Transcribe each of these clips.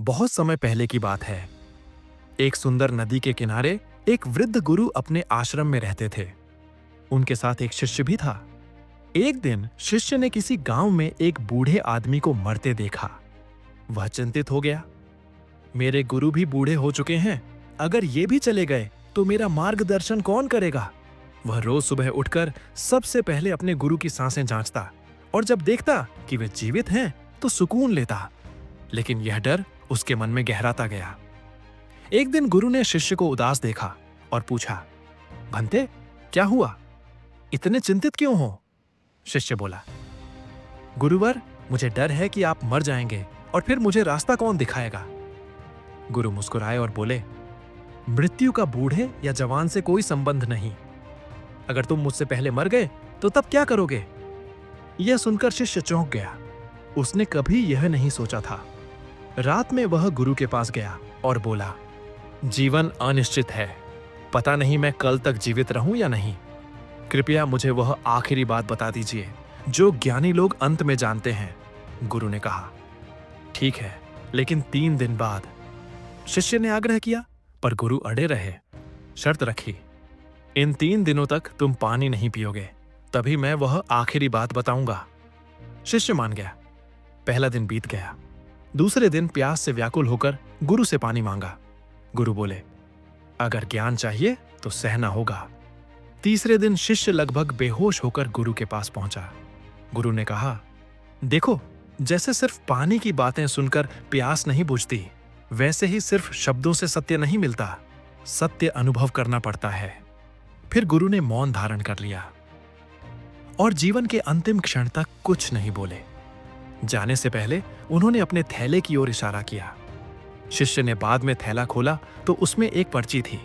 बहुत समय पहले की बात है। एक सुंदर नदी के किनारे एक वृद्ध गुरु अपने आश्रम में रहते थे। उनके साथ एक शिष्य भी था। एक दिन शिष्य ने किसी गांव में एक बूढ़े आदमी को मरते देखा। वह चिंतित हो गया। मेरे गुरु भी बूढ़े हो चुके हैं, अगर ये भी चले गए तो मेरा मार्गदर्शन कौन करेगा? वह रोज सुबह उठकर सबसे पहले अपने गुरु की सांसें जांचता और जब देखता कि वे जीवित हैं तो सुकून लेता। लेकिन यह डर उसके मन में गहराता गया। एक दिन गुरु ने शिष्य को उदास देखा और पूछा, भंते, क्या हुआ? इतने चिंतित क्यों हो? शिष्य बोला, गुरुवर, मुझे डर है कि आप मर जाएंगे और फिर मुझे रास्ता कौन दिखाएगा? गुरु मुस्कुराए और बोले, मृत्यु का बूढ़े या जवान से कोई संबंध नहीं। अगर तुम मुझसे पहले मर गए तो तब क्या करोगे? यह सुनकर शिष्य चौंक गया। उसने कभी यह नहीं सोचा था। रात में वह गुरु के पास गया और बोला, जीवन अनिश्चित है, पता नहीं मैं कल तक जीवित रहूं या नहीं। कृपया मुझे वह आखिरी बात बता दीजिए जो ज्ञानी लोग अंत में जानते हैं। गुरु ने कहा, ठीक है, लेकिन 3 दिन बाद। शिष्य ने आग्रह किया, पर गुरु अड़े रहे। शर्त रखी, इन 3 दिनों तक तुम पानी नहीं पियोगे, तभी मैं वह आखिरी बात बताऊंगा। शिष्य मान गया। पहला दिन बीत गया। दूसरे दिन प्यास से व्याकुल होकर गुरु से पानी मांगा। गुरु बोले, अगर ज्ञान चाहिए तो सहना होगा। तीसरे दिन शिष्य लगभग बेहोश होकर गुरु के पास पहुंचा। गुरु ने कहा, देखो, जैसे सिर्फ पानी की बातें सुनकर प्यास नहीं बुझती, वैसे ही सिर्फ शब्दों से सत्य नहीं मिलता, सत्य अनुभव करना पड़ता है। फिर गुरु ने मौन धारण कर लिया और जीवन के अंतिम क्षण तक कुछ नहीं बोले। जाने से पहले उन्होंने अपने थैले की ओर इशारा किया। शिष्य ने बाद में थैला खोला तो उसमें एक पर्ची थी,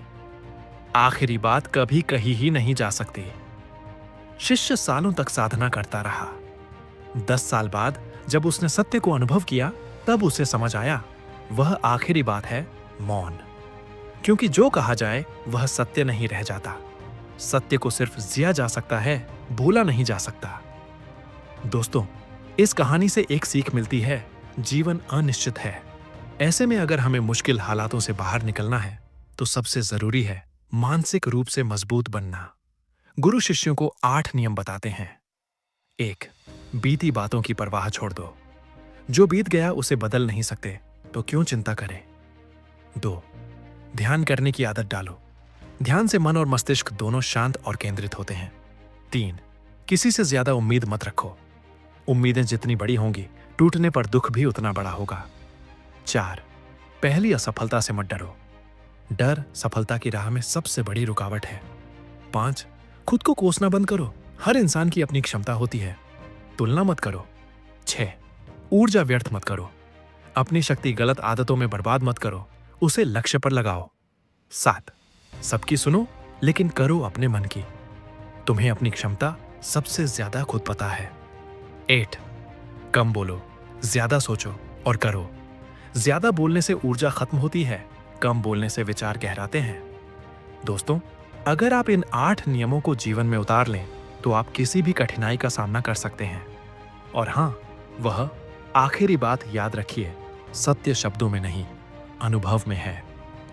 आखिरी बात कभी कही ही नहीं जा सकती। शिष्य सालों तक साधना करता रहा। 10 साल बाद जब उसने सत्य को अनुभव किया, तब उसे समझ आया वह आखिरी बात है मौन। क्योंकि जो कहा जाए वह सत्य नहीं रह जाता। सत्य को सिर्फ जिया जा सकता है, भूला नहीं जा सकता। दोस्तों, इस कहानी से एक सीख मिलती है, जीवन अनिश्चित है। ऐसे में अगर हमें मुश्किल हालातों से बाहर निकलना है तो सबसे जरूरी है मानसिक रूप से मजबूत बनना। गुरु शिष्यों को 8 नियम बताते हैं। 1. बीती बातों की परवाह छोड़ दो। जो बीत गया उसे बदल नहीं सकते, तो क्यों चिंता करें। 2. ध्यान करने की आदत डालो। ध्यान से मन और मस्तिष्क दोनों शांत और केंद्रित होते हैं। 3. किसी से ज्यादा उम्मीद मत रखो। उम्मीदें जितनी बड़ी होंगी, टूटने पर दुख भी उतना बड़ा होगा। 4. पहली असफलता से मत डरो। डर सफलता की राह में सबसे बड़ी रुकावट है। 5. खुद को कोसना बंद करो। हर इंसान की अपनी क्षमता होती है, तुलना मत करो। 6. ऊर्जा व्यर्थ मत करो। अपनी शक्ति गलत आदतों में बर्बाद मत करो, उसे लक्ष्य पर लगाओ। 7. सबकी सुनो, लेकिन करो अपने मन की। तुम्हें अपनी क्षमता सबसे ज्यादा खुद पता है। 8. कम बोलो, ज्यादा सोचो और करो। ज्यादा बोलने से ऊर्जा खत्म होती है, कम बोलने से विचार गहराते हैं। दोस्तों, अगर आप इन 8 नियमों को जीवन में उतार लें तो आप किसी भी कठिनाई का सामना कर सकते हैं। और हाँ, वह आखिरी बात याद रखिए, सत्य शब्दों में नहीं, अनुभव में है,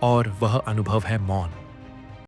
और वह अनुभव है मौन।